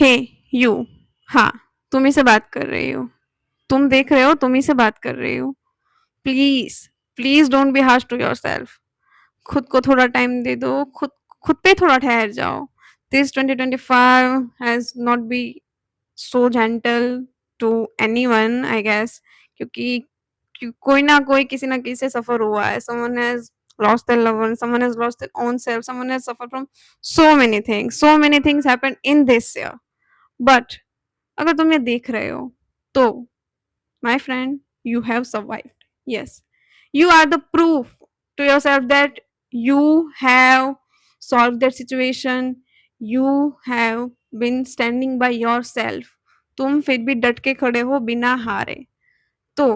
हे you, हाँ, तुम ही से बात कर रही हो। तुम देख रहे हो, तुम ही से बात कर रही हो। Please, please don't be harsh to yourself. खुद को थोड़ा टाइम दे दो, खुद पे थोड़ा ठहर जाओ। This 2025 has not be so gentle to anyone, I guess, क्योंकि कोई ना कोई किसी ना किसी से सफर हुआ है। Someone has lost their loved one, someone has lost their own self, someone has suffered from so many things happen in this year. But अगर तुम ये देख रहे हो तो my friend, you have survived. Yes, you are the proof to yourself that you have solved that situation. You have been standing by yourself. तुम फिर भी डट के खड़े हो बिना हारे। तो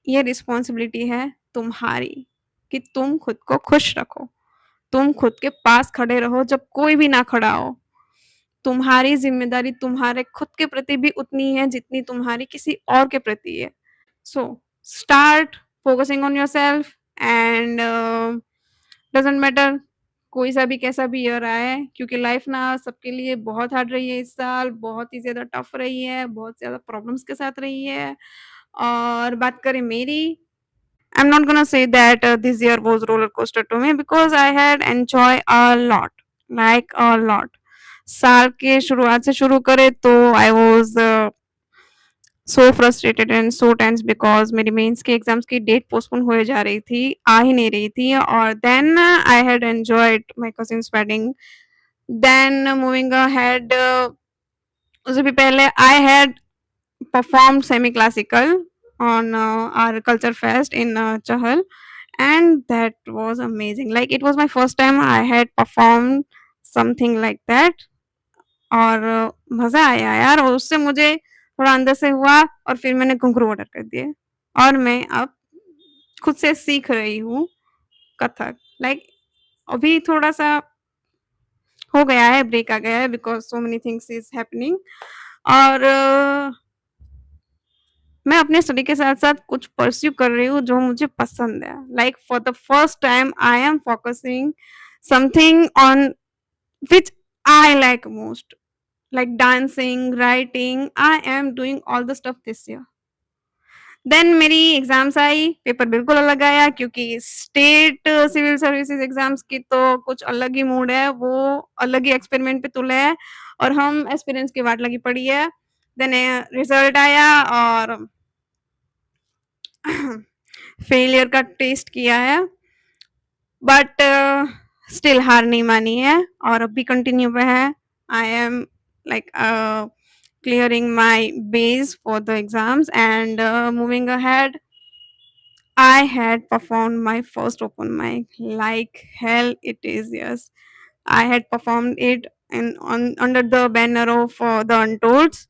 ये रिस्पॉन्सिबिलिटी है तुम्हारी कि तुम खुद को खुश रखो। तुम खुद के पास खड़े रहो जब कोई भी ना खड़ा हो। तुम्हारी जिम्मेदारी तुम्हारे खुद के प्रति भी उतनी है जितनी तुम्हारी किसी और के प्रति है। So start focusing on yourself and doesn't matter कोई सा भी कैसा भी ईयर आए, क्योंकि लाइफ ना सबके लिए बहुत हार्ड रही है इस साल, बहुत ही ज़्यादा टफ रही है, बहुत ज़्यादा प्रॉब्लम्स के साथ रही है। और बात करें मेरी, I'm not gonna say that this year was roller coaster to me because I had enjoy a lot, like a lot. साल के शुरुआत से शुरू करें तो I was so frustrated and so tense because मेरी मेंस के एग्जाम्स की डेट पोस्टपोन हो जा रही थी, आ ही नहीं रही थी। और then I had enjoyed my cousin's wedding. Then moving ahead, उससे भी पहले I had performed semi classical on our culture fest in Chahal, and that was amazing. Like it was my first time I had performed something like that. और मजा आया यार, और उससे मुझे थोड़ा अंदर से हुआ और फिर मैंने घुंघरू ऑर्डर कर दिए और मैं अब खुद से सीख रही हूँ कथक। लाइक अभी थोड़ा सा हो गया है, ब्रेक आ गया है because so many things is happening. और मैं अपने स्टडी के साथ साथ कुछ परस्यू कर रही हूँ जो मुझे पसंद है। Like for the first time I am focusing something on which I like most, like dancing, writing. I am doing all the stuff this year. Then मेरी एग्जाम्स आई, पेपर बिल्कुल अलग आया क्योंकि स्टेट सिविल सर्विसेज एग्जाम्स की तो कुछ अलग ही मूड है, वो अलग ही एक्सपेरिमेंट पे तुले है और हम एक्सपीरियंस की वाट लगी पड़ी है। देन रिजल्ट आया और फेलियर का टेस्ट किया है, बट स्टिल हार नहीं मानी है और अब भी कंटिन्यू पे है। I am like clearing my base for the exams and moving ahead. I had performed my first open mic like hell it is, yes. I had performed it in on under the banner of the Untolds,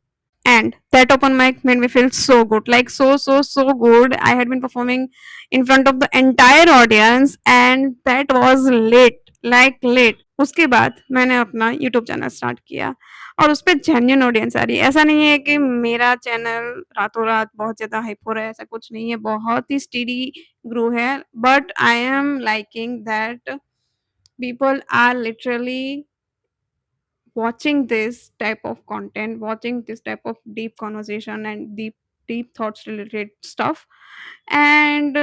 and that open mic made me feel so good, like so good. I had been performing in front of the entire audience and that was lit, like lit. उसके बाद मैंने अपना YouTube channel start किया और उस पर genuine audience आ रही है। ऐसा नहीं है कि मेरा चैनल रातों रात बहुत ज़्यादा हाइप हो रहा है, ऐसा कुछ नहीं है, बहुत ही स्टडी ग्रो है। But I am liking that people are literally watching this type of content, watching this type of deep conversation and deep thoughts related stuff. And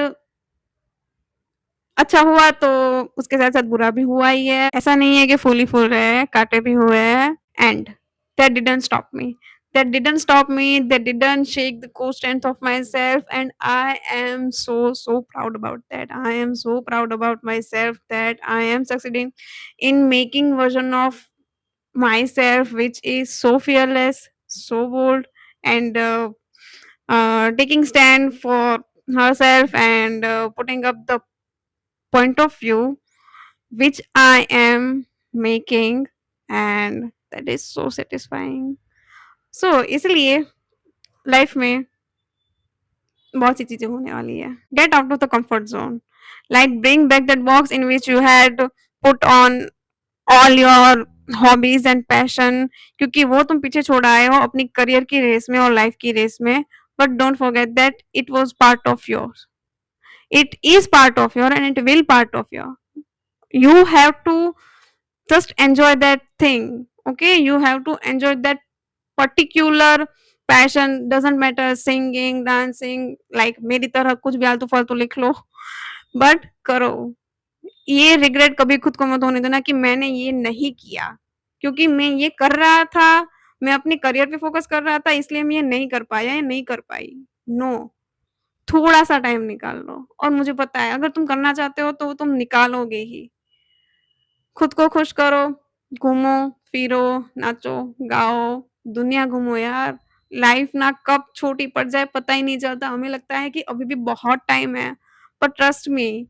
अच्छा हुआ तो उसके साथ साथ बुरा भी हुआ ही है, ऐसा नहीं है कि फूल ही फूल रहे हैं, कांटे भी हुए हैं। And that didn't stop me, that didn't shake the core strength of myself, and I am so proud about that. I am so proud about myself that I am succeeding in making version of myself which is so fearless, so bold, and taking stand for herself and putting up the point of view which I am making, and that is so satisfying. So इसलिए life में बहुत सी चीजें होने वाली है। Get out of the comfort zone, like bring back that box in which you had put on all your hobbies and passion, क्योंकि वो तुम पीछे छोड़ आए हो अपनी करियर की रेस में और लाइफ की रेस में। But don't forget that it was part of your, it is part of your and it will part of your. You have to just enjoy that thing, okay? You have to enjoy that particular passion doesn't matter, singing, dancing, like मेरी तरह कुछ भी आलतू-फालतू लिख लो, but करो। ये regret कभी खुद को मत होने देना कि मैंने ये नहीं किया, क्योंकि मैं ये कर रहा था, मैं अपने करियर पे फोकस कर रहा था, इसलिए मैं ये नहीं कर पाया या नहीं कर पाई। नो, थोड़ा सा टाइम निकाल लो, और मुझे पता है अगर तुम करना चाहते हो तो तुम निकालोगे ही। खुद को खुश करो, घूमो फिरो, नाचो गाओ, दुनिया घूमो यार। लाइफ ना कब छोटी पड़ जाए पता ही नहीं चलता, हमें लगता है कि अभी भी बहुत टाइम है, पर ट्रस्ट मी,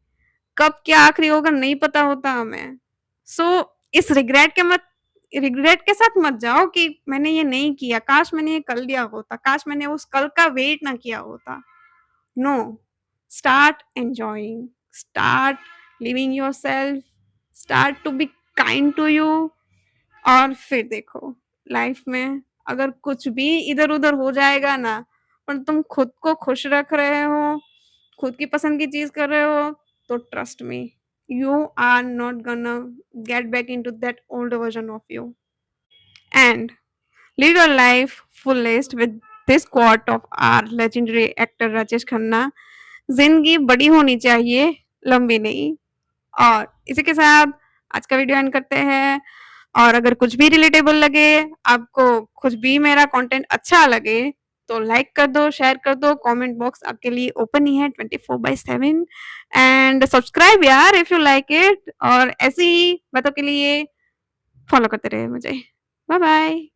कब क्या आखिरी होगा नहीं पता होता हमें। सो इस रिग्रेट के साथ मत जाओ कि मैंने ये नहीं किया, काश मैंने ये कर लिया होता, काश मैंने उस कल का वेट ना किया होता। No, start enjoying, start living yourself, start to be kind to you. और फिर देखो, लाइफ में अगर कुछ भी इधर उधर हो जाएगा ना, पर तुम खुद को खुश रख रहे हो, खुद की पसंद की चीज कर रहे हो, तो trust me, you are not gonna get back into that old version of you. And live your life fullest with this quote of our legendary actor Rajesh Khanna: जिंदगी बड़ी होनी चाहिए, लंबी नहीं। और इसी के साथ आज का वीडियो एंड करते हैं। और अगर कुछ भी रिलेटेबल लगे, आपको कुछ भी मेरा कंटेंट अच्छा लगे, तो लाइक कर दो, शेयर कर दो, कमेंट बॉक्स आपके लिए ओपन ही है 24/7। एंड सब्सक्राइब यार इफ यू लाइक इट, और ऐसी ही बातों के लिए फॉलो करते रहे मुझे। Bye bye.